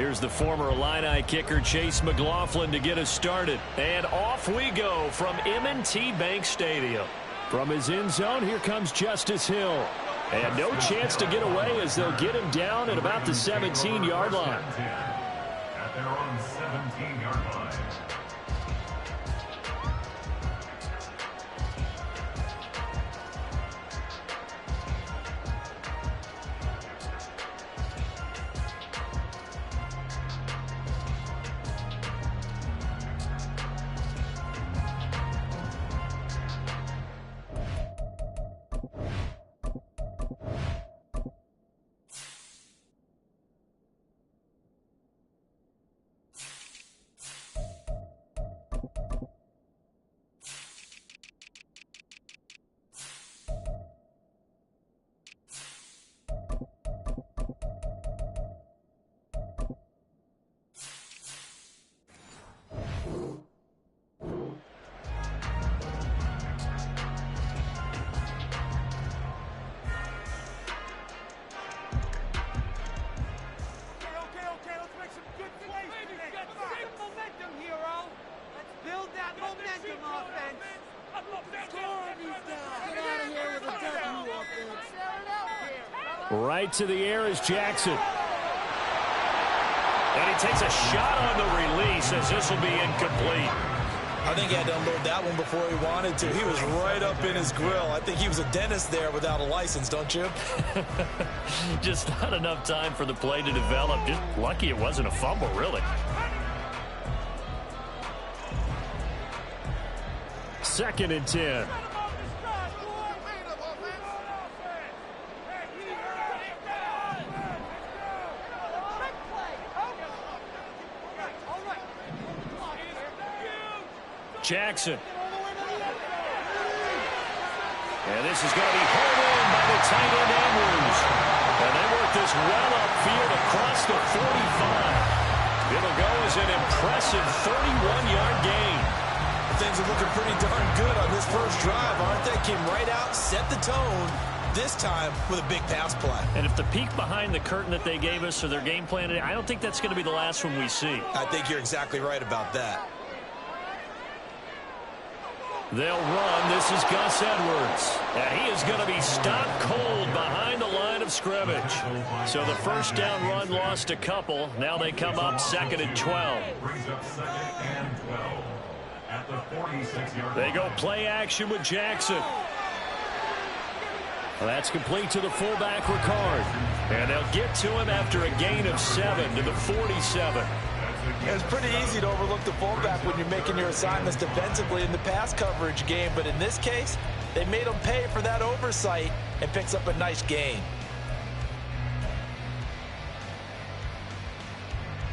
Here's the former Illini kicker Chase McLaughlin to get us started. And off we go from M&T Bank Stadium. From his end zone, here comes Justice Hill. And no chance to get away as they'll get him down at about the 17-yard line. At their own 17-yard line. Right to the air is Jackson. And he takes a shot on the release as this will be incomplete. I think he had to unload that one before he wanted to. He was right up in his grill. I think he was a dentist there without a license, don't you? Just not enough time for the play to develop. Just lucky it wasn't a fumble, really. Second and 10. Jackson. And this is going to be pulled in by the tight end Andrews. And they work this well upfield across the 45. It'll go as an impressive 31-yard gain. Things are looking pretty darn good on this first drive, aren't they? Came right out, set the tone, this time with a big pass play. And if the peek behind the curtain that they gave us or their game plan, I don't think that's going to be the last one we see. I think you're exactly right about that. They'll run. This is Gus Edwards. And he is going to be stopped cold behind the line of scrimmage. So the first down run lost a couple. Now they come up second and 12. Brings up second and 12 at the 46-yard line. They go play action with Jackson. Well, that's complete to the fullback Ricard. And they'll get to him after a gain of 7 to the 47. It's pretty easy to overlook the fullback when you're making your assignments defensively in the pass coverage game, but in this case, they made him pay for that oversight and picks up a nice gain.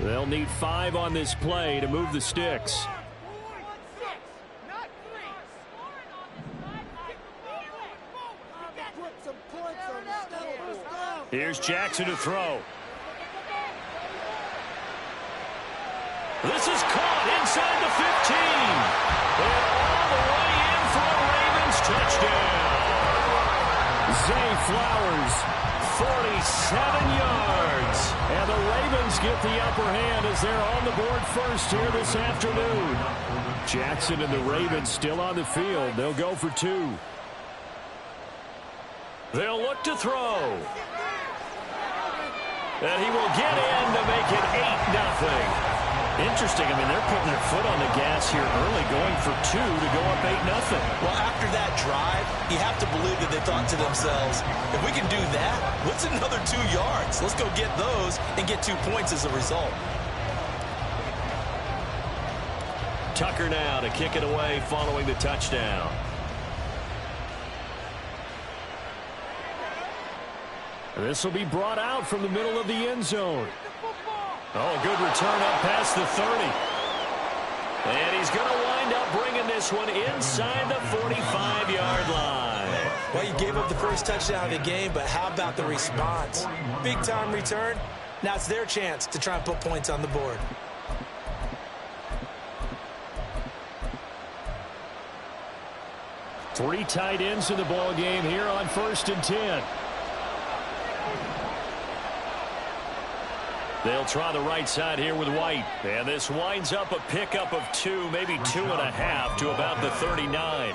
They'll need 5 on this play to move the sticks. Here's Jackson to throw. This is caught inside the 15. And all the way in for a Ravens touchdown. Zay Flowers, 47 yards. And the Ravens get the upper hand as they're on the board first here this afternoon. Jackson and the Ravens still on the field. They'll go for 2. They'll look to throw. And he will get in to make it 8-0. Interesting. I mean, they're putting their foot on the gas here early, going for 2 to go up 8-0. Well, after that drive, you have to believe that they thought to themselves, if we can do that, what's another 2 yards? Let's go get those and get 2 points as a result. Tucker now to kick it away following the touchdown. This will be brought out from the middle of the end zone. Oh, good return up past the 30. And he's going to wind up bringing this one inside the 45-yard line. Well, you gave up the first touchdown of the game, but how about the response? Big-time return. Now it's their chance to try and put points on the board. Three tight ends in the ball game here on 1st and 10. They'll try the right side here with White. And this winds up a pickup of 2, maybe 2.5 to about the 39.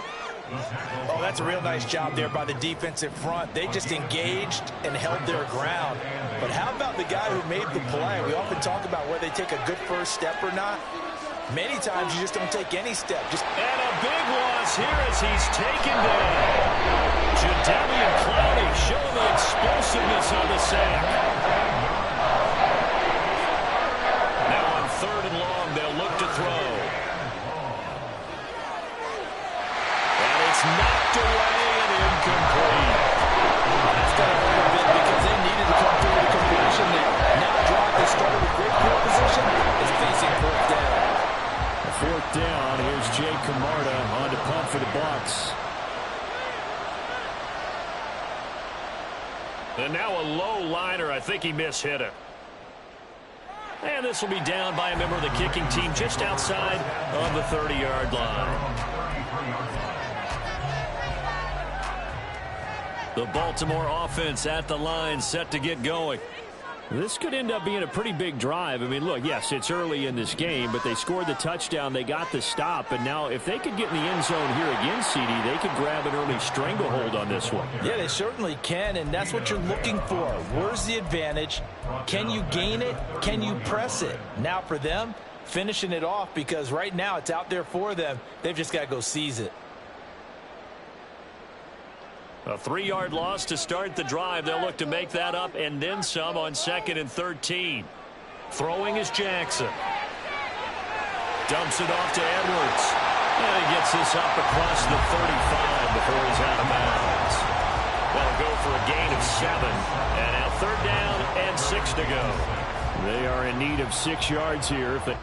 Oh, that's a real nice job there by the defensive front. They just engaged and held their ground. But how about the guy who made the play? We often talk about whether they take a good first step or not. Many times you just don't take any step. And a big loss here as he's taken down. Jadeveon Clowney showing the explosiveness on the sack. Now on 3rd and long, they'll look to throw. And it's knocked away and incomplete. That's got to hurt a bit because they needed to come through with a completion there. Now drive that started with great field position is facing 4th down. 4th down. Here's Jay Camarda on to punt for the Bucs. And now a low liner. I think he mishit it. And this will be down by a member of the kicking team just outside of the 30-yard line. The Baltimore offense at the line, set to get going. This could end up being a pretty big drive. I mean, look, yes, it's early in this game, but they scored the touchdown. They got the stop. And now if they could get in the end zone here again, CD, they could grab an early stranglehold on this one. Yeah, they certainly can, and that's what you're looking for. Where's the advantage? Can you gain it? Can you press it? Now for them, finishing it off, because right now it's out there for them. They've just got to go seize it. A 3-yard loss to start the drive. They'll look to make that up and then some on 2nd and 13. Throwing is Jackson. Dumps it off to Edwards. And he gets this up across the 35 before he's out of bounds. They'll go for a gain of 7. And now 3rd down and 6 to go. They are in need of 6 yards here. If they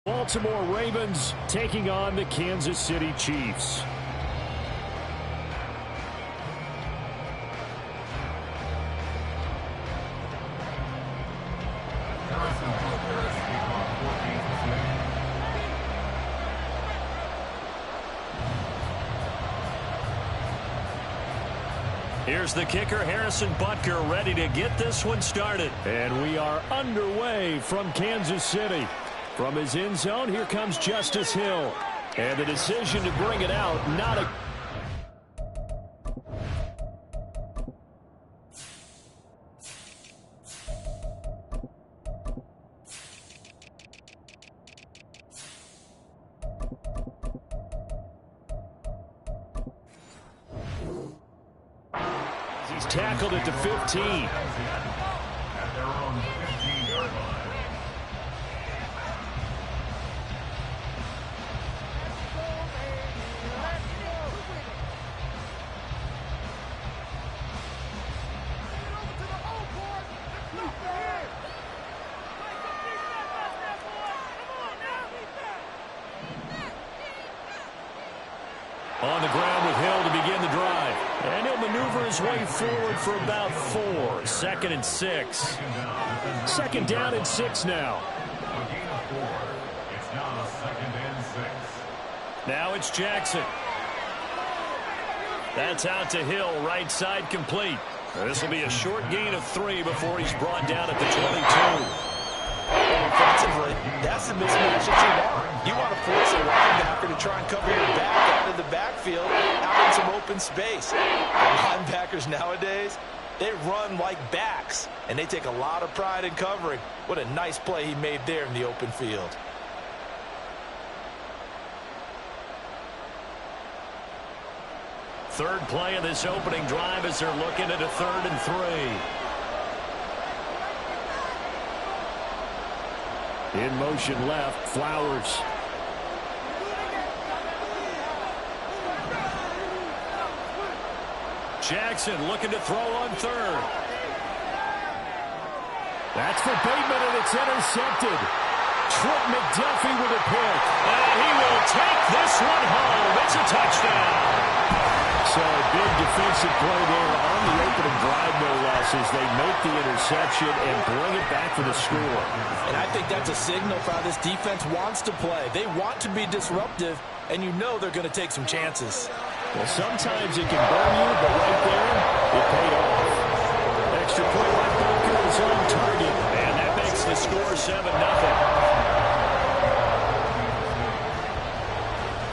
Baltimore Ravens taking on the Kansas City Chiefs. Here's the kicker, Harrison Butker, ready to get this one started. And we are underway from Kansas City. From his end zone, here comes Justice Hill. And the decision to bring it out, not a... He's tackled at the 15. At their own 15-yard line. On the ground with Hill to begin the drive. And he'll maneuver his way forward for about 4. 2nd and 6. 2nd down and 6 now. A gain of 4. It's now 2nd and 6. Now it's Jackson. That's out to Hill, right side complete. This will be a short gain of 3 before he's brought down at the 22. Offensively, that's the mismatch that you want. You want to force a linebacker to try and cover your back out of the backfield, out in some open space. Linebackers nowadays, they run like backs, and they take a lot of pride in covering. What a nice play he made there in the open field. third play of this opening drive as they're looking at a 3rd and 3. In motion left, Flowers. Jackson looking to throw on 3rd. That's for Bateman, and it's intercepted. Trent McDuffie with a pick. And he will take this one home. It's a touchdown. So a big defensive play there on the opening drive, no less, as they make the interception and bring it back for the score. And I think that's a signal for how this defense wants to play. They want to be disruptive, and you know they're going to take some chances. Well, sometimes it can burn you, but right there, it paid off. Extra point Walker is on target, and that makes the score 7-0.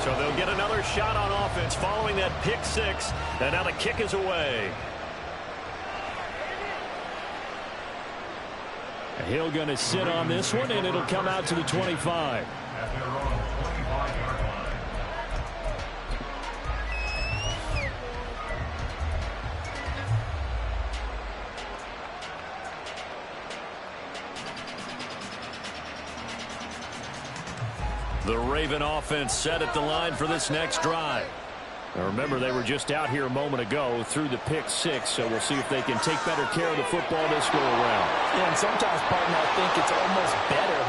So they'll get another shot on offense following that pick 6, and now the kick is away. Hill going to sit on this one, and it'll come out to the 25. The Raven offense set at the line for this next drive. Now remember, they were just out here a moment ago through the pick 6, so we'll see if they can take better care of the football this go around. Yeah, and sometimes, partner, I think it's almost better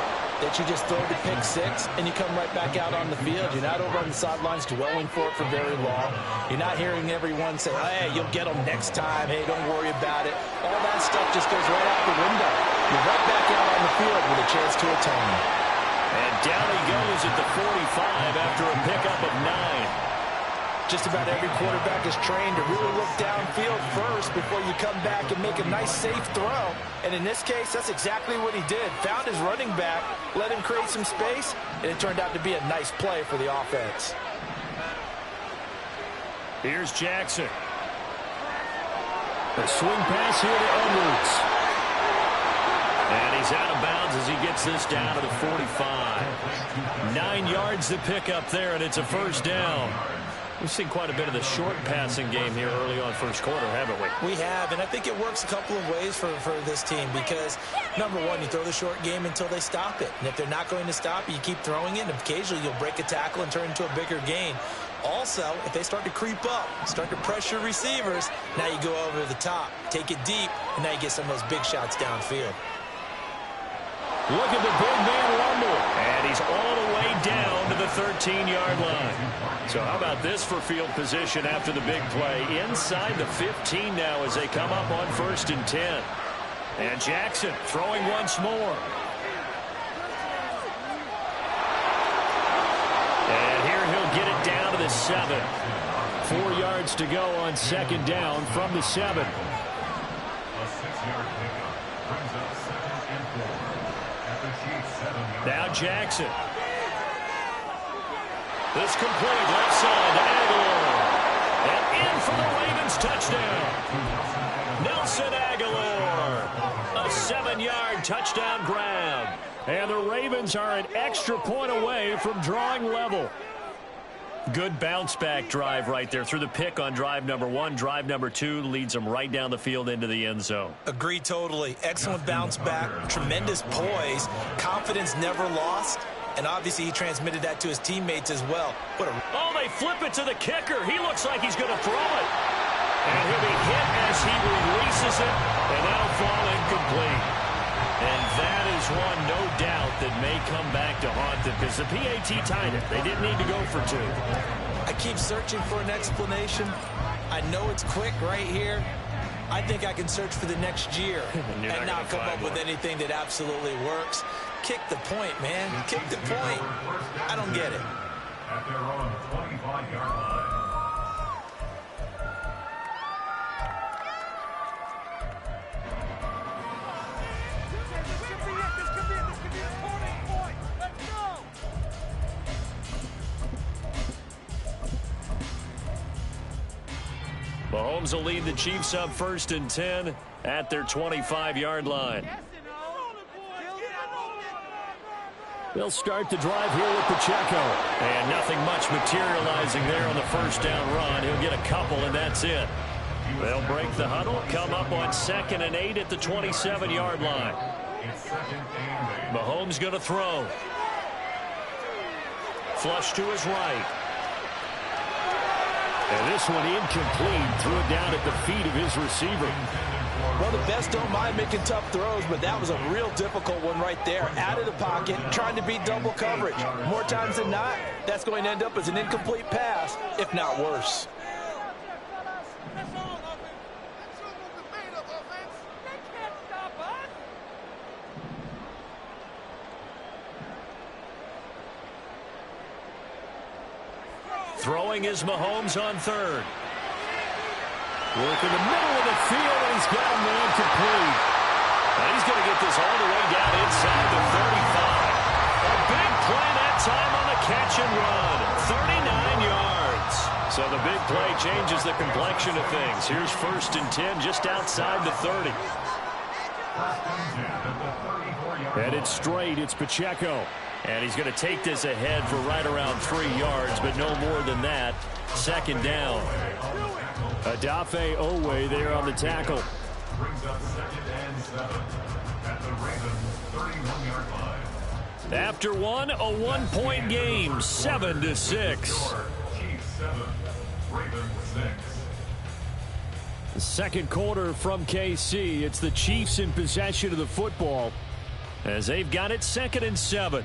that you just throw the pick 6 and you come right back out on the field. You're not over on the sidelines dwelling for it for very long. You're not hearing everyone say, hey, you'll get them next time. Hey, don't worry about it. All that stuff just goes right out the window. You're right back out on the field with a chance to atone. And down he goes at the 45 after a pickup of 9. Just about every quarterback is trained to really look downfield first before you come back and make a nice, safe throw. And in this case, that's exactly what he did. Found his running back, let him create some space, and it turned out to be a nice play for the offense. Here's Jackson. A swing pass here to Edwards. And he's out of bounds as he gets this down to the 45. 9 yards to pick up there, and it's a first down. We've seen quite a bit of the short passing game here early on first quarter, haven't we? We have, and I think it works a couple of ways for this team because, number one, you throw the short game until they stop it. And if they're not going to stop it, you keep throwing it, and occasionally you'll break a tackle and turn into a bigger gain. Also, if they start to creep up, start to pressure receivers, now you go over the top, take it deep, and now you get some of those big shots downfield. Look at the big man rumble. And he's all the way down to the 13-yard line. So how about this for field position after the big play? Inside the 15 now as they come up on 1st and 10. And Jackson throwing once more. And here he'll get it down to the 7. 4 yards to go on 2nd down from the 7. A 6-yard pickup brings up 2nd and 4. Now Jackson. This complete left side to Aguilar. And in for the Ravens touchdown. Nelson Aguilar. A 7-yard touchdown grab. And the Ravens are an extra point away from drawing level. Good bounce-back drive right there through the pick on drive number 1. Drive number 2 leads them right down the field into the end zone. Agree totally. Excellent bounce-back, tremendous poise, confidence never lost, and obviously he transmitted that to his teammates as well. Oh, they flip it to the kicker. He looks like he's going to throw it. And he'll be hit as he releases it, and that'll fall incomplete. And that is one, no doubt, that may come back to haunt them because the PAT tied it. They didn't need to go for 2. I keep searching for an explanation. I know it's quick right here. I think I can search for the next year and not come up with anything that absolutely works. Kick the point, man. Kick the point. I don't get it. At their own 25-yard line. Mahomes will lead the Chiefs up 1st and 10 at their 25-yard line. They'll start the drive here with Pacheco. And nothing much materializing there on the first down run. He'll get a couple, and that's it. They'll break the huddle, come up on 2nd and 8 at the 27-yard line. Mahomes going to throw. Flush to his right. And this one incomplete. Threw it down at the feet of his receiver. Well, the best don't mind making tough throws, but that was a real difficult one right there. Out of the pocket, trying to beat double coverage. More times than not, that's going to end up as an incomplete pass, if not worse. Throwing is Mahomes on 3rd. Work in the middle of the field, and he's got a man complete. And he's going to get this all the way down inside the 35. A big play that time on the catch and run. 39 yards. So the big play changes the complexion of things. Here's 1st and 10 just outside the 30. Headed straight, it's Pacheco. And he's going to take this ahead for right around 3 yards, but no more than that. 2nd down. Adafe Owe there on the tackle. Brings up 2nd and 7 at the Ravens 31-yard line. After one, a 1-point game, 7-6. Chiefs 7, Ravens 6. The second quarter from KC. It's the Chiefs in possession of the football as they've got it 2nd and 7.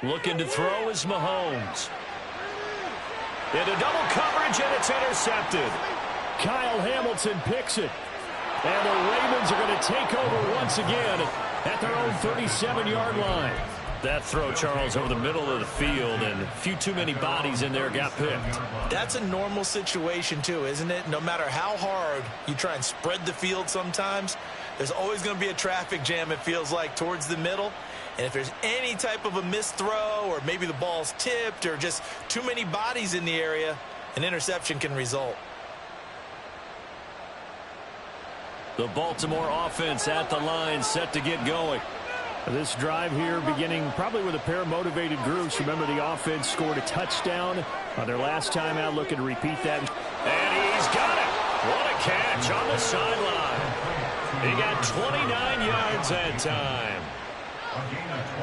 Looking to throw is Mahomes. Into double coverage, and it's intercepted. Kyle Hamilton picks it. And the Ravens are going to take over once again at their own 37-yard line. That throw, Charles, over the middle of the field, and a few too many bodies in there got picked. That's a normal situation, too, isn't it? No matter how hard you try and spread the field sometimes, there's always going to be a traffic jam, it feels like, towards the middle. And if there's any type of a missed throw, or maybe the ball's tipped, or just too many bodies in the area, an interception can result. The Baltimore offense at the line, set to get going. This drive here beginning probably with a pair of motivated groups. Remember, the offense scored a touchdown on their last time out. Looking to repeat that. And he's got it. What a catch on the sideline. He got 29 yards that time.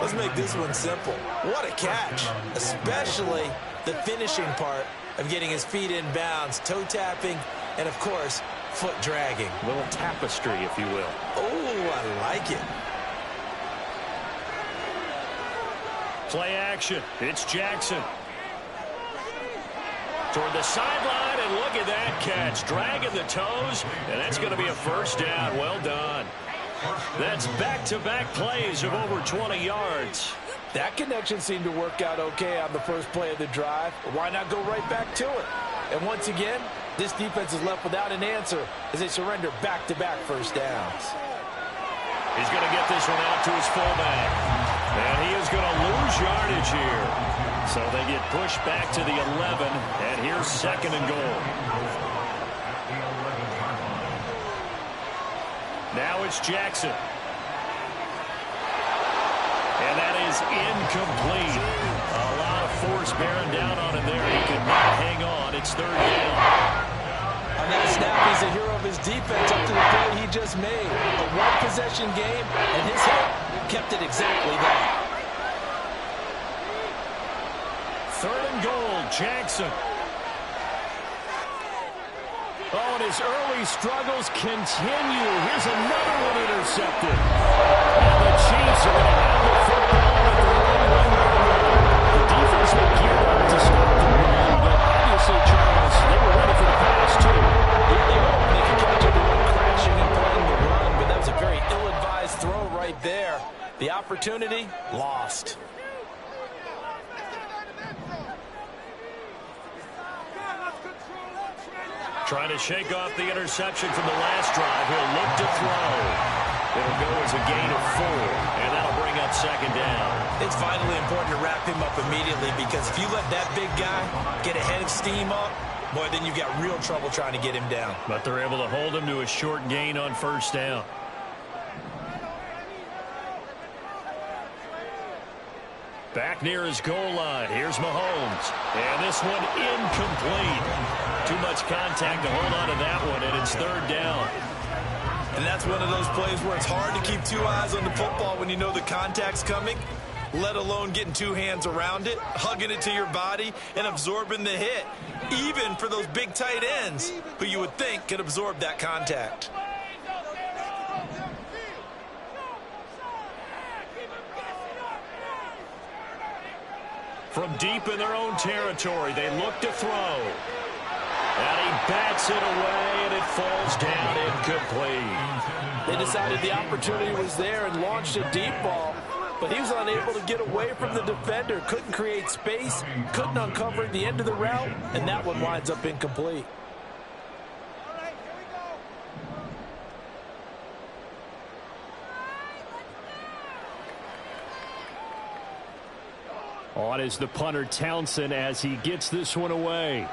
Let's make this one simple. What a catch, especially the finishing part of getting his feet in bounds, toe tapping, and, of course, foot dragging. A little tapestry, if you will. Oh, I like it. Play action. It's Jackson. Toward the sideline, and look at that catch. Dragging the toes, and that's going to be a first down. Well done. That's back-to-back plays of over 20 yards. That connection seemed to work out okay on the first play of the drive. Why not go right back to it? And once again, this defense is left without an answer as they surrender back-to-back first downs. He's going to get this one out to his fullback. And he is going to lose yardage here. So they get pushed back to the 11, and here's 2nd and goal. Now it's Jackson. And that is incomplete. A lot of force bearing down on him there. He could not hang on. It's 3rd down. On that snap, he's a hero of his defense up to the play he just made. A one-possession game, and his hit kept it exactly that. 3rd and goal, Jackson. Oh, and his early struggles continue. Here's another one intercepted. And the Chiefs are going to have the football at their own 1-yard line. The defense will gear up to stop the run, but obviously, Charles, they were ready for the pass, too. Yeah, they were hoping they could catch everyone crashing and playing the run, but that was a very ill-advised throw right there. The opportunity, lost. Trying to shake off the interception from the last drive. He'll look to throw. It'll go as a gain of 4, and that'll bring up second down. It's vitally important to wrap him up immediately because if you let that big guy get a head of steam up, boy, then you've got real trouble trying to get him down. But they're able to hold him to a short gain on first down. Back near his goal line. Here's Mahomes. And this one incomplete. Too much contact to hold on to that one, and it's third down. And that's one of those plays where it's hard to keep two eyes on the football when you know the contact's coming, let alone getting two hands around it, hugging it to your body, and absorbing the hit, even for those big tight ends who you would think could absorb that contact. From deep in their own territory, they look to throw. And he bats it away, and it falls down incomplete. They decided the opportunity was there and launched a deep ball, but he was unable to get away from the defender, couldn't create space, couldn't uncover the end of the route, and that one winds up incomplete. On is the punter Townsend as he gets this one away.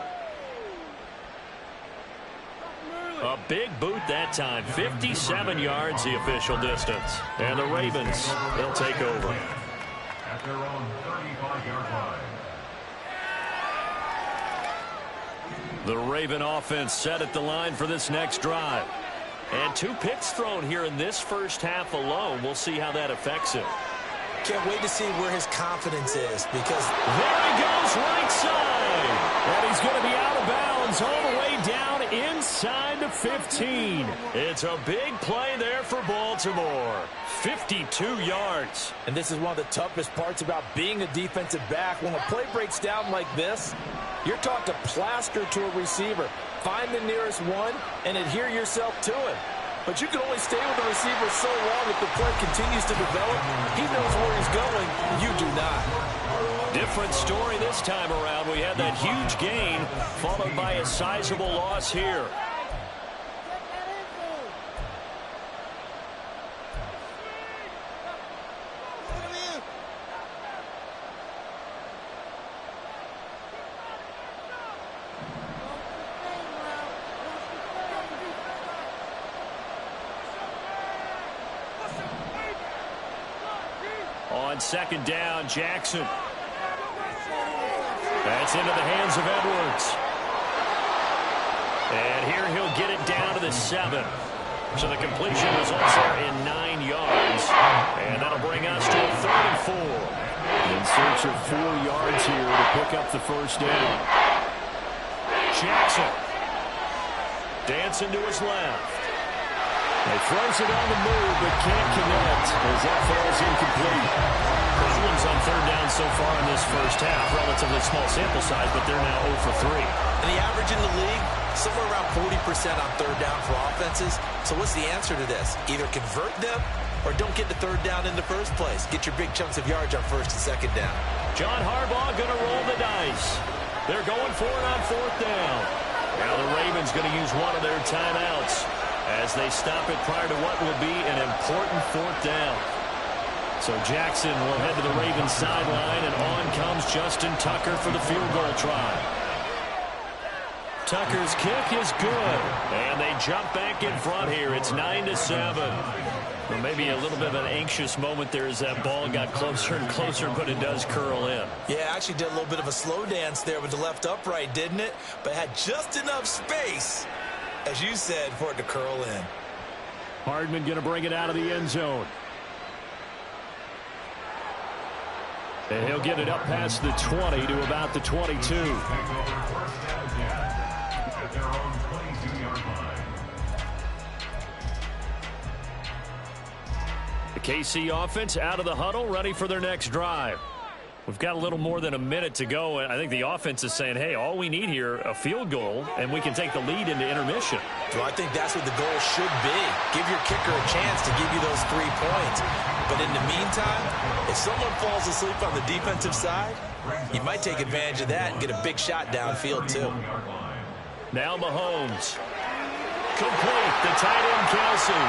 A big boot that time. 57 yards the official distance. And the Ravens, they'll take over. At their own 35-yard line. The Raven offense set at the line for this next drive. And 2 picks thrown here in this first half alone. We'll see how that affects him. Can't wait to see where his confidence is because there he goes right side. And he's going to be out of bounds all the way down inside the 15. It's a big play there for Baltimore. 52 yards. And this is one of the toughest parts about being a defensive back. When a play breaks down like this, you're taught to plaster to a receiver. Find the nearest one and adhere yourself to him. But you can only stay with the receiver so long if the play continues to develop. He knows where he's going. You do not. Different story this time around. We had that huge gain followed by a sizable loss here. On second down, Jackson. That's into the hands of Edwards. And here he'll get it down to the 7. So the completion was also in 9 yards. And that'll bring us to a 3rd and 4. In search of 4 yards here to pick up the first down. Jackson. Dancing to his left. He throws it on the move, but can't connect as that falls incomplete. Problems on third down so far in this first half. Relatively small sample size, but they're now 0 for 3. And the average in the league, somewhere around 40% on third down for offenses. So what's the answer to this? Either convert them or don't get to third down in the first place. Get your big chunks of yards on first and second down. John Harbaugh going to roll the dice. They're going for it on 4th down. Now the Ravens going to use one of their timeouts as they stop it prior to what will be an important 4th down. So Jackson will head to the Ravens sideline, and on comes Justin Tucker for the field goal try. Tucker's kick is good, and they jump back in front here. It's 9-7. Well, maybe a little bit of an anxious moment there as that ball got closer and closer, but it does curl in. Yeah, actually did a little bit of a slow dance there with the left upright, didn't it? But had just enough space, as you said, for it to curl in. Hardman going to bring it out of the end zone. And he'll get it up past the 20 to about the 22. At their own 22-yard line. The KC offense out of the huddle, ready for their next drive. We've got a little more than a minute to go, and I think the offense is saying, hey, all we need here, a field goal, and we can take the lead into intermission. Well, I think that's what the goal should be. Give your kicker a chance to give you those 3 points. But in the meantime, if someone falls asleep on the defensive side, you might take advantage of that and get a big shot downfield, too. Now Mahomes. Complete. The tight end, Kelsey.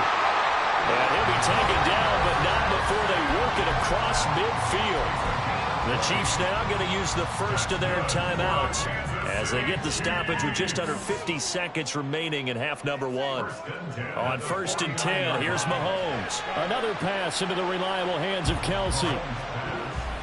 And he'll be taken down, but not before they work it across midfield. The Chiefs now going to use the first of their timeouts as they get the stoppage with just under 50 seconds remaining in half number one. On 1st and 10, here's Mahomes. Another pass into the reliable hands of Kelsey.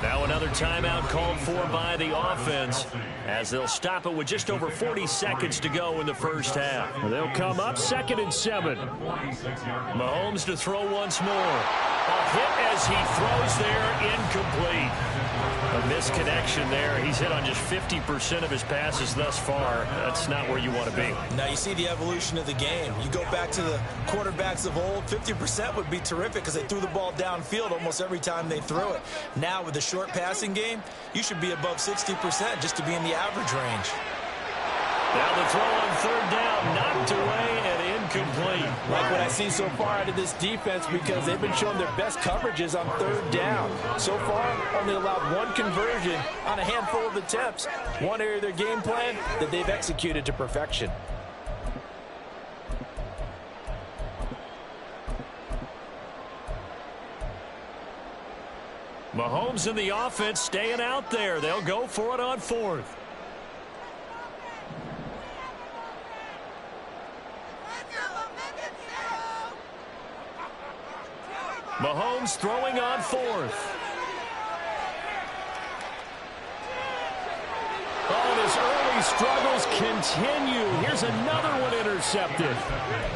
Now another timeout called for by the offense as they'll stop it with just over 40 seconds to go in the first half. They'll come up 2nd and 7. Mahomes to throw once more. A hit as he throws there, incomplete. A misconnection there. He's hit on just 50% of his passes thus far. That's not where you want to be. Now you see the evolution of the game. You go back to the quarterbacks of old, 50% would be terrific because they threw the ball downfield almost every time they threw it. Now with the short passing game, you should be above 60% just to be in the average range. Now the throw on 3rd down, knocked away and incomplete. Like what I see so far out of this defense because they've been showing their best coverages on 3rd down. So far, only allowed 1 conversion on a handful of attempts. One area of their game plan that they've executed to perfection. Mahomes and the offense staying out there. They'll go for it on 4th. Mahomes throwing on 4th. Oh, his early struggles continue. Here's another one intercepted.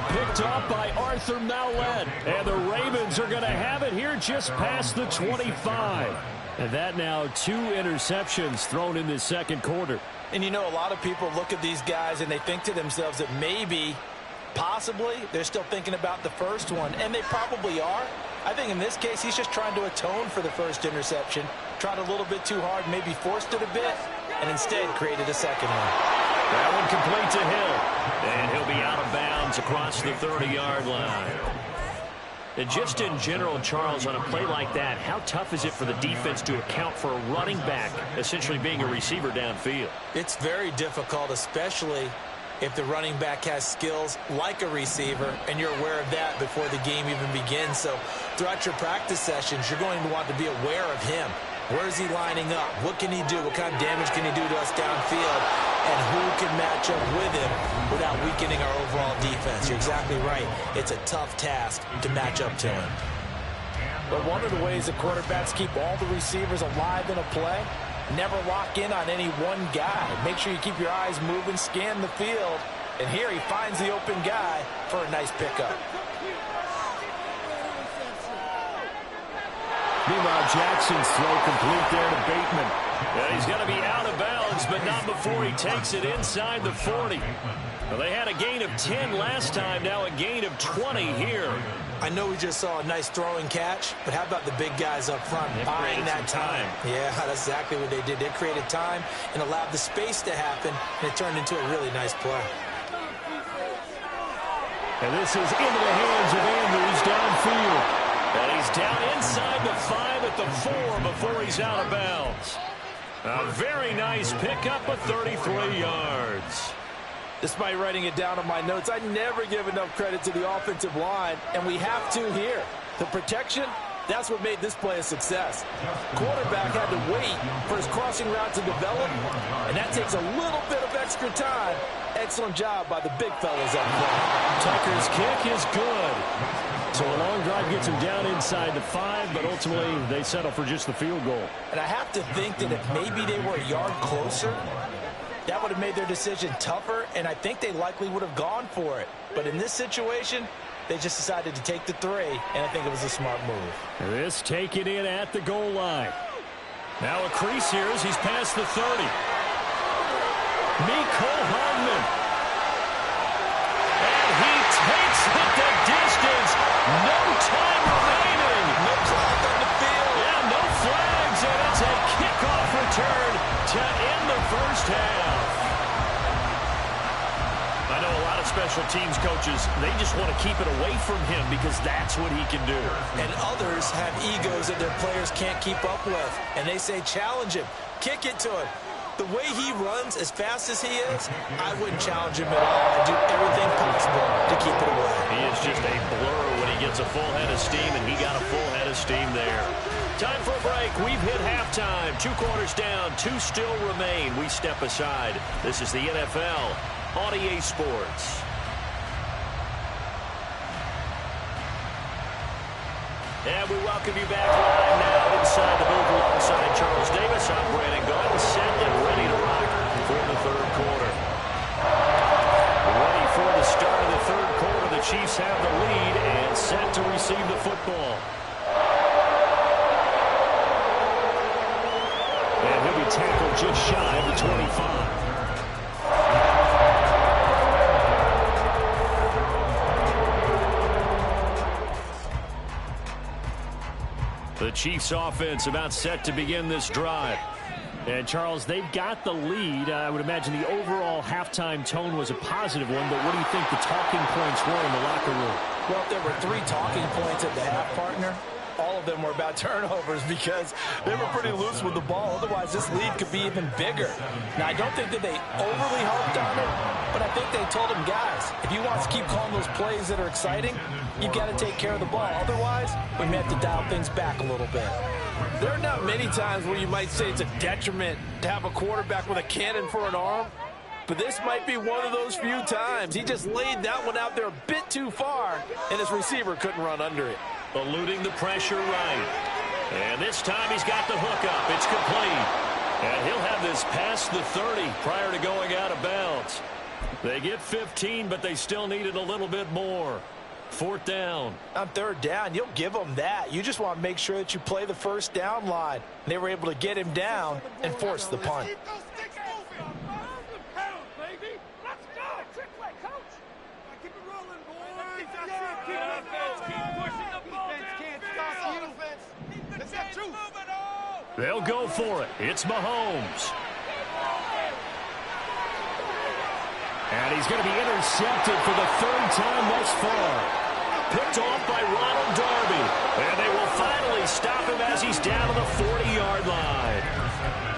Picked off by Arthur Mallett. And the Ravens are going to have it here just past the 25. And that now 2 interceptions thrown in this 2nd quarter. And you know, a lot of people look at these guys and they think to themselves that maybe, possibly, they're still thinking about the first one. And they probably are. I think in this case, he's just trying to atone for the first interception. Tried a little bit too hard, maybe forced it a bit, and instead created a second one. That one complete to Hill. And he'll be out of bounds across the 30-yard line. And just in general, Charles, on a play like that, how tough is it for the defense to account for a running back essentially being a receiver downfield? It's very difficult, especially if the running back has skills like a receiver, and you're aware of that before the game even begins. So throughout your practice sessions, you're going to want to be aware of him. Where is he lining up? What can he do? What kind of damage can he do to us downfield? And who can match up with him without weakening our overall defense? You're exactly right. It's a tough task to match up to him. But one of the ways that quarterbacks keep all the receivers alive in a play, never lock in on any one guy. Make sure you keep your eyes moving, scan the field. And here he finds the open guy for a nice pickup. Meanwhile, Jackson's throw complete there to Bateman. Yeah, he's going to be out of bounds, but not before he takes it inside the 40. Well, they had a gain of 10 last time, now a gain of 20 here. I know we just saw a nice throwing catch, but how about the big guys up front buying that time? Yeah, that's exactly what they did. They created time and allowed the space to happen, and it turned into a really nice play. And this is into the hands of Andrews downfield. And he's down inside the 5 at the 4 before he's out of bounds. A very nice pickup of 33 yards. Despite writing it down on my notes, I never give enough credit to the offensive line, and we have to here. The protection, that's what made this play a success. Quarterback had to wait for his crossing route to develop, and that takes a little bit of extra time. Excellent job by the big fellas up front. Tucker's kick is good. So a long drive gets him down inside the 5, but ultimately they settle for just the field goal. And I have to think that if maybe they were a yard closer, that would have made their decision tougher, and I think they likely would have gone for it. But in this situation, they just decided to take the 3, and I think it was a smart move. This taken in at the goal line. Now a crease here as he's past the 30. Miko Hardman. And he takes it the distance. No time remaining. No flag on the field. Yeah, no flags, and it's a kickoff return to end the first half. I know a lot of special teams coaches, they just want to keep it away from him because that's what he can do. And others have egos that their players can't keep up with. And they say, challenge him. Kick it to him. The way he runs as fast as he is, I wouldn't challenge him at all. I'd do everything possible to keep it away. He is just a blur when he He gets a full head of steam, and he got a full head of steam there. Time for a break. We've hit halftime. 2 quarters down, 2 still remain. We step aside. This is the NFL on EA Sports. And we welcome you back live now inside the booth alongside Charles Davis. I'm Brandon Gaudin, set and ready to rock for the third quarter. Ready for the start of the third quarter. The Chiefs have the lead and set to receive the football. And he'll be tackled just shy of the 25. The Chiefs offense about set to begin this drive. And, Charles, they've got the lead. I would imagine the overall halftime tone was a positive one, but what do you think the talking points were in the locker room? Well, if there were 3 talking points at the half, partner, all of them were about turnovers because they were pretty loose with the ball. Otherwise, this lead could be even bigger. Now, I don't think that they overly harped on it, but I think they told them, guys, if you want to keep calling those plays that are exciting, you've got to take care of the ball. Otherwise, we may have to dial things back a little bit. There are not many times where you might say it's a detriment to have a quarterback with a cannon for an arm, but this might be one of those few times. He just laid that one out there a bit too far, and his receiver couldn't run under it. Eluding the pressure right. And this time he's got the hook up. It's complete. And he'll have this past the 30 prior to going out of bounds. They get 15, but they still needed a little bit more. 4th down. On 3rd down, you'll give them that. You just want to make sure that you play the first down line. They were able to get him down and force the punt. They'll go for it. It's Mahomes. And he's going to be intercepted for the 3rd time thus far. Picked off by Ronald Darby. And they will finally stop him as he's down to the 40-yard line.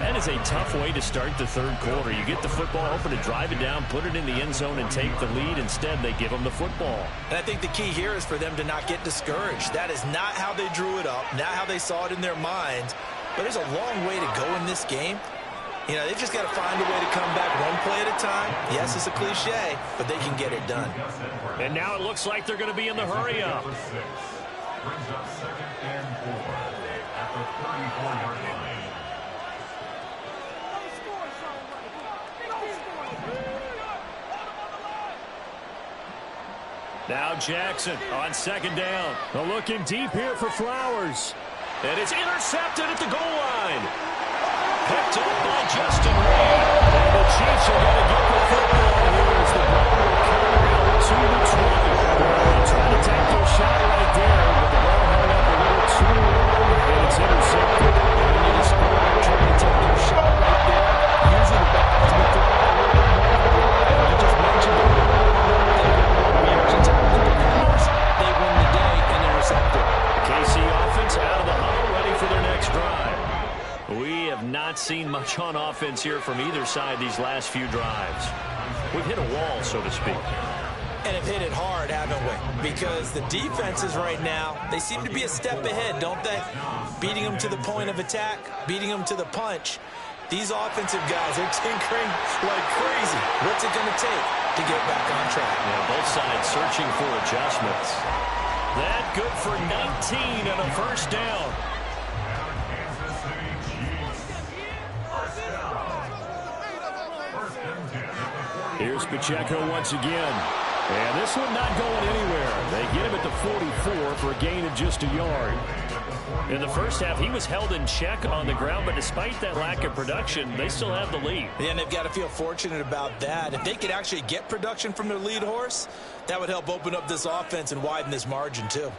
That is a tough way to start the third quarter. You get the football open to drive it down, put it in the end zone, and take the lead. Instead, they give him the football. And I think the key here is for them to not get discouraged. That is not how they drew it up, not how they saw it in their minds. But there's a long way to go in this game. You know, they just got to find a way to come back one play at a time. Yes, it's a cliche, but they can get it done. And now it looks like they're going to be in the hurry-up. Brings up 2nd and 4 at the 34-yard line. Now Jackson on 2nd down. Looking deep here for Flowers. And it's intercepted at the goal line. Picked up by Justin Reed. And the Chiefs are going to get the football here as the ball will carry out to the 20. They're trying to take their shot right there, but the ball hung up a little too long, and it's intercepted. And when you just trying to take their shot right there, usually the ball has been thrown out a little bit more. And you just mentioned it. They win the day and intercepted. The KC offense out of the huddle, ready for their next drive. We have not seen much on offense here from either side these last few drives. We've hit a wall, so to speak. And have hit it hard, haven't we? Because the defenses right now, they seem to be a step ahead, don't they? Beating them to the point of attack, beating them to the punch. These offensive guys are tinkering like crazy. What's it going to take to get back on track? Yeah, both sides searching for adjustments. That good for 19 and a 1st down. Here's Pacheco once again. And this one not going anywhere. They get him at the 44 for a gain of just a yard. In the first half, he was held in check on the ground, but despite that lack of production, they still have the lead. And they've got to feel fortunate about that. If they could actually get production from their lead horse, that would help open up this offense and widen this margin too.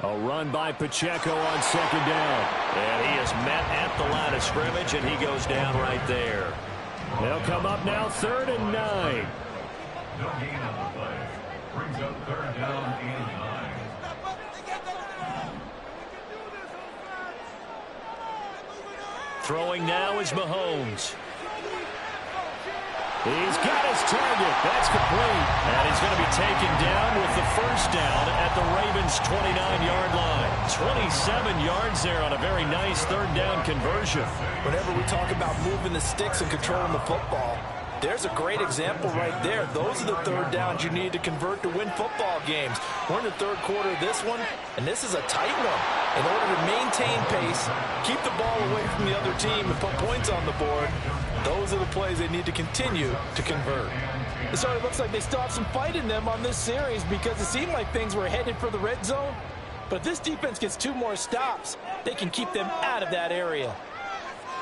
A run by Pacheco on 2nd down. And he is met at the line of scrimmage, and he goes down right there. They'll come up now 3rd and 9. No gain on the play. Brings up 3rd down and 9. Throwing now is Mahomes. He's got his target. That's complete. And he's going to be taken down with the first down at the Ravens' 29-yard line. 27 yards there on a very nice third down conversion. Whenever we talk about moving the sticks and controlling the football, there's a great example right there. Those are the third downs you need to convert to win football games. We're in the third quarter of this one, and this is a tight one. In order to maintain pace, keep the ball away from the other team, and put points on the board, those are the plays they need to continue to convert. It sort of looks like they still have some fight in them on this series because it seemed like things were headed for the red zone. But if this defense gets 2 more stops, they can keep them out of that area.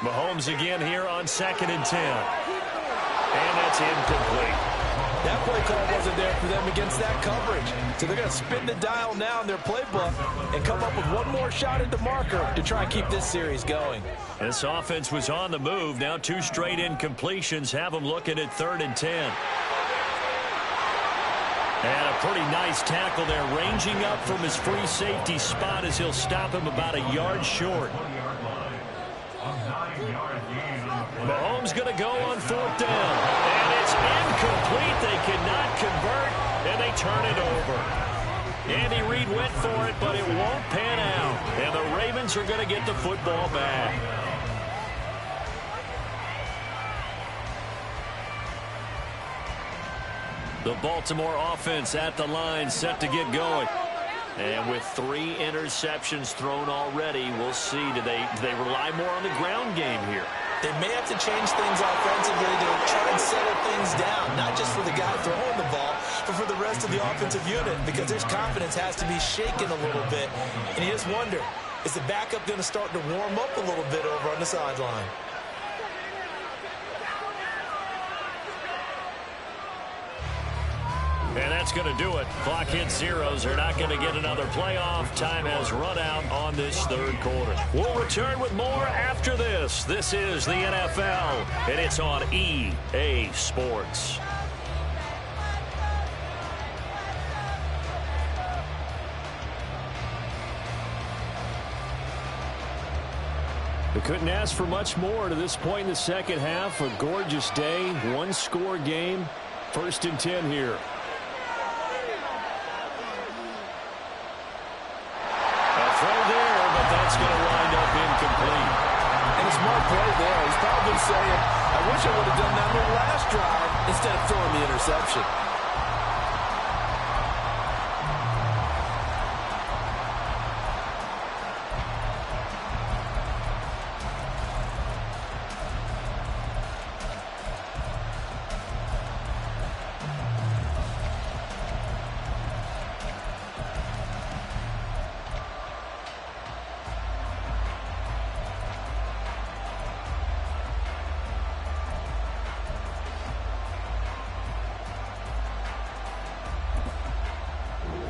Mahomes again here on 2nd and 10. And that's incomplete. That play call wasn't there for them against that coverage. So they're going to spin the dial now in their playbook and come up with one more shot at the marker to try and keep this series going. This offense was on the move. Now 2 straight incompletions have them looking at 3rd and 10. And a pretty nice tackle there, ranging up from his free safety spot as he'll stop him about a yard short. Mahomes going to go on 4th down. And it's incomplete. They cannot convert, and they turn it over. Andy Reid went for it, but it won't pan out. And the Ravens are going to get the football back. The Baltimore offense at the line, set to get going. And with 3 interceptions thrown already, we'll see. Do they rely more on the ground game here? They may have to change things offensively to try and settle things down, not just for the guy throwing the ball, but for the rest of the offensive unit, because his confidence has to be shaken a little bit. And you just wonder, is the backup going to start to warm up a little bit over on the sideline? And that's going to do it. Clock hits zeros. They're not going to get another playoff. Time has run out on this 3rd quarter. We'll return with more after this. This is the NFL, and it's on EA Sports. We couldn't ask for much more to this point in the second half. A gorgeous day, 1-score game. 1st and 10 here. Throw there, but that's going to wind up incomplete. And a smart play there. He's probably saying, I wish I would have done that on the last drive instead of throwing the interception.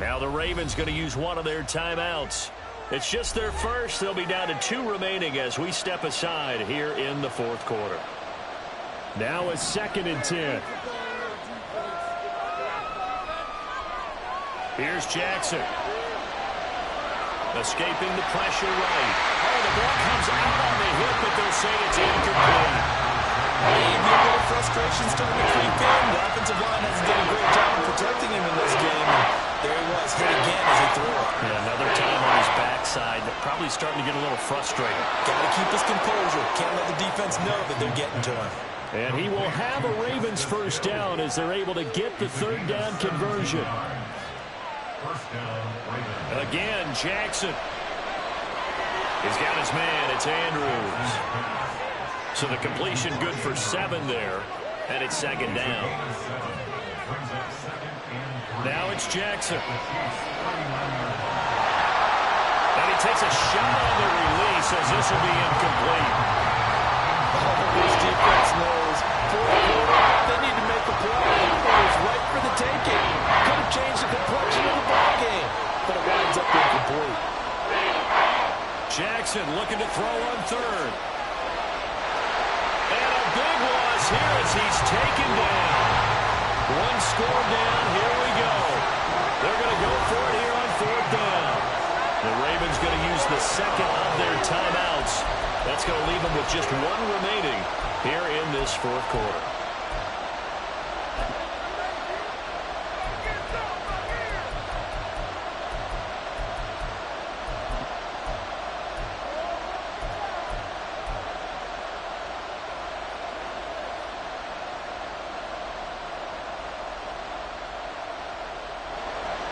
Now the Ravens going to use one of their timeouts. It's just their first. They'll be down to 2 remaining as we step aside here in the 4th quarter. Now it's 2nd and 10. Here's Jackson. Escaping the pressure right. Oh, the ball comes out on the hip, but they'll say it's incomplete. Maybe a little frustration starting to creep in. The offensive line hasn't done a great job of protecting him in this game. There he was, hit again as he threw it. Yeah, another time on his backside. Probably starting to get a little frustrated. Got to keep his composure. Can't let the defense know that they're getting to him. And he will have a Ravens first down as they're able to get the 3rd down conversion. Again, Jackson. He's got his man. It's Andrews. So the completion good for 7 there. And it's 2nd down. Now it's Jackson. And he takes a shot on the release as this will be incomplete. This defense knows. 4th quarter, they need to make a play. It was right for the taking. Could have changed the complexion of the ball game, but it winds up incomplete. Jackson looking to throw on 3rd. And a big loss here as he's taken down. 1 score down. Here we go. They're going to go for it here on 4th down. The Ravens going to use the 2nd of their timeouts. That's going to leave them with just 1 remaining here in this 4th quarter.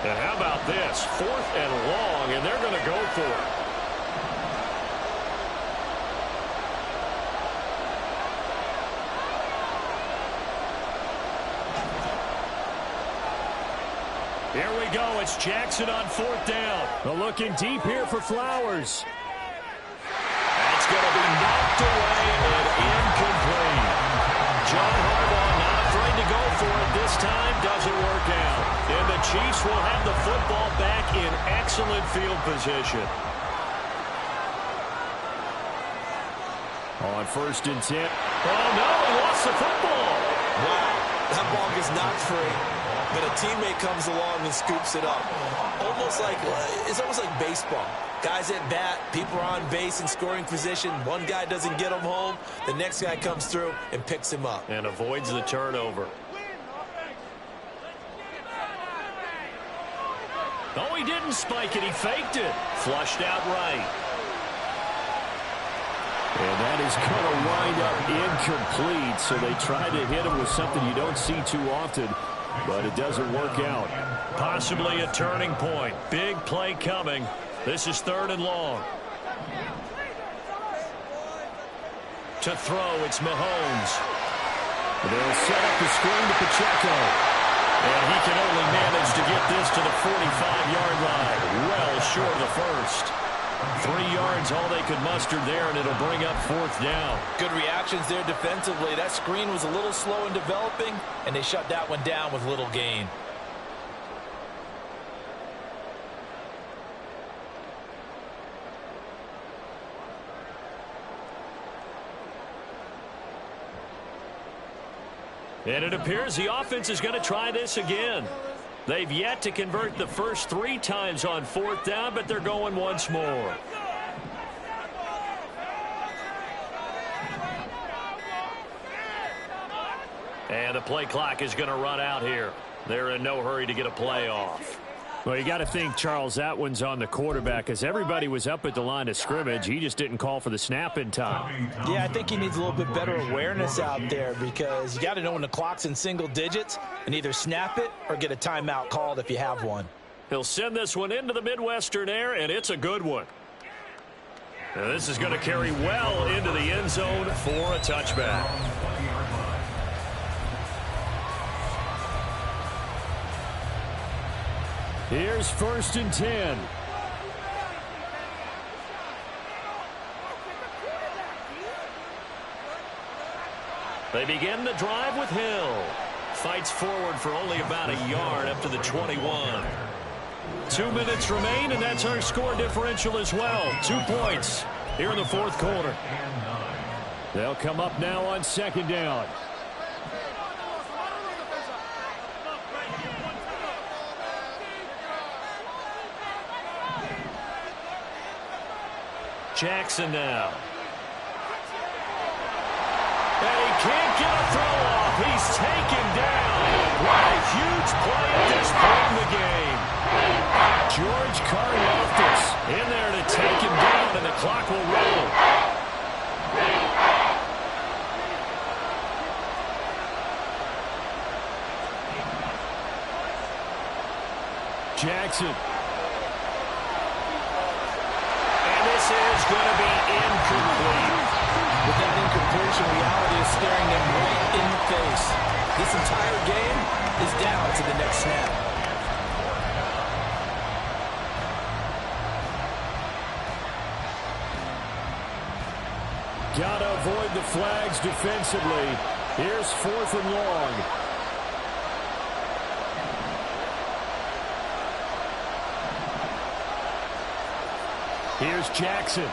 And how about this? 4th and long, and they're going to go for it. Here we go. It's Jackson on 4th down. They're looking deep here for Flowers. That's going to be knocked away and incomplete. John Harbaugh not afraid to go for it. This time doesn't work out. And the Chiefs will have the football back in excellent field position. On 1st and 10. Oh, no, he lost the football. Wow, that ball gets knocked free. But a teammate comes along and scoops it up. It's almost like baseball. Guys at bat, people are on base in scoring position. One guy doesn't get him home. The next guy comes through and picks him up. And avoids the turnover. Oh, he didn't spike it. He faked it. Flushed out right. And that is going to wind up incomplete. So they try to hit him with something you don't see too often. But it doesn't work out. Possibly a turning point. Big play coming. This is 3rd and long. To throw, it's Mahomes. They'll set up the screen to Pacheco. And he can only manage to get this to the 45-yard line. Well short of the first. 3 yards, all they could muster there, and it'll bring up 4th down. Good reactions there defensively. That screen was a little slow in developing, and they shut that one down with little gain. And it appears the offense is going to try this again. They've yet to convert the first 3 times on 4th down, but they're going once more. And the play clock is going to run out here. They're in no hurry to get a play off. Well, you got to think, Charles, that one's on the quarterback, as everybody was up at the line of scrimmage. He just didn't call for the snap in time. Yeah, I think he needs a little bit better awareness out there, because you got to know when the clock's in single digits and either snap it or get a timeout called if you have one. He'll send this one into the Midwestern air, and it's a good one. Now, this is going to carry well into the end zone for a touchback. Here's 1st and 10. They begin the drive with Hill. Fights forward for only about a yard up to the 21. 2 minutes remain, and that's our score differential as well. 2 points here in the 4th quarter. They'll come up now on 2nd down. Jackson now. And he can't get a throw off. He's taken down. What a huge play at this point in the game. George Karlaftis in there to take him down, and the clock will roll. Jackson. This is going to be incomplete. With that incompletion, reality is staring them right in the face. This entire game is down to the next snap. Got to avoid the flags defensively. Here's 4th and long. Here's Jackson.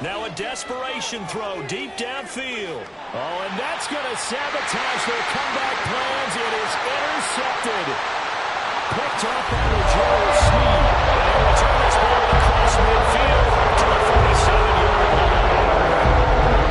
Now a desperation throw deep downfield. Oh, and that's going to sabotage their comeback plans. It is intercepted. Picked up on the Joel Snead. And they return this ball across midfield to the 47-yard line.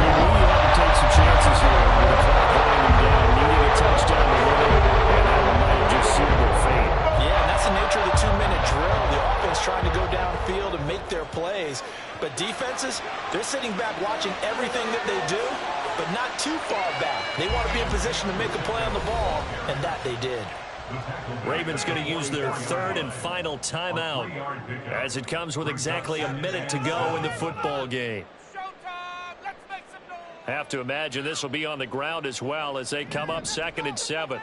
You really have to take some chances here with the clock winding down, needing a touchdown to win it, and that one might have just sealed their fate. Yeah, and that's the nature of the 2-minute drill. The offense trying to go downfield and make their plays. But defenses, they're sitting back watching everything that they do, but not too far back. They want to be in position to make a play on the ball, and that they did. Ravens going to use their third and final timeout as it comes with exactly a minute to go in the football game. Have to imagine this will be on the ground as well as they come up 2nd and 7.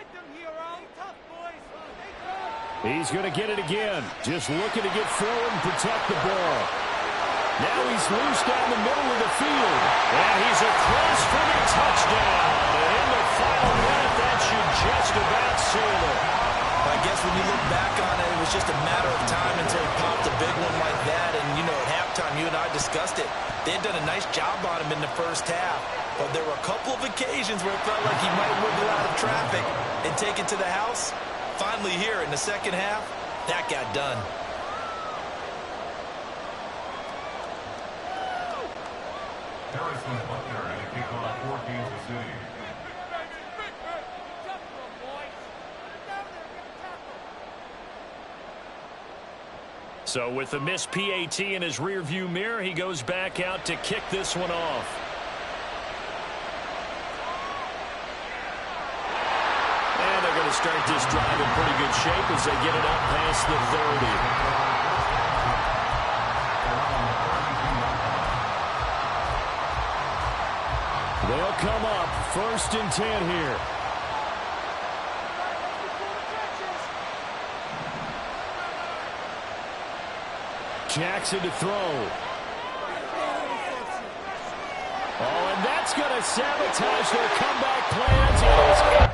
He's going to get it again. Just looking to get forward and protect the ball. Now he's loose down the middle of the field. And he's across for the touchdown. And in the final minute, that should just about seal it. I guess when you look back on it, it was just a matter of time until he popped a big one like that. And, you know, at halftime, you and I discussed it. They had done a nice job on him in the first half. But there were a couple of occasions where it felt like he might wiggle out of traffic and take it to the house. Finally here in the second half, that got done. Harrison Butler to kick off for Kansas City. So with the missed PAT in his rearview mirror, he goes back out to kick this one off. And they're going to start this drive in pretty good shape as they get it up past the 30. They'll come up 1st and 10 here. Jackson to throw. Oh, and that's going to sabotage their comeback plans.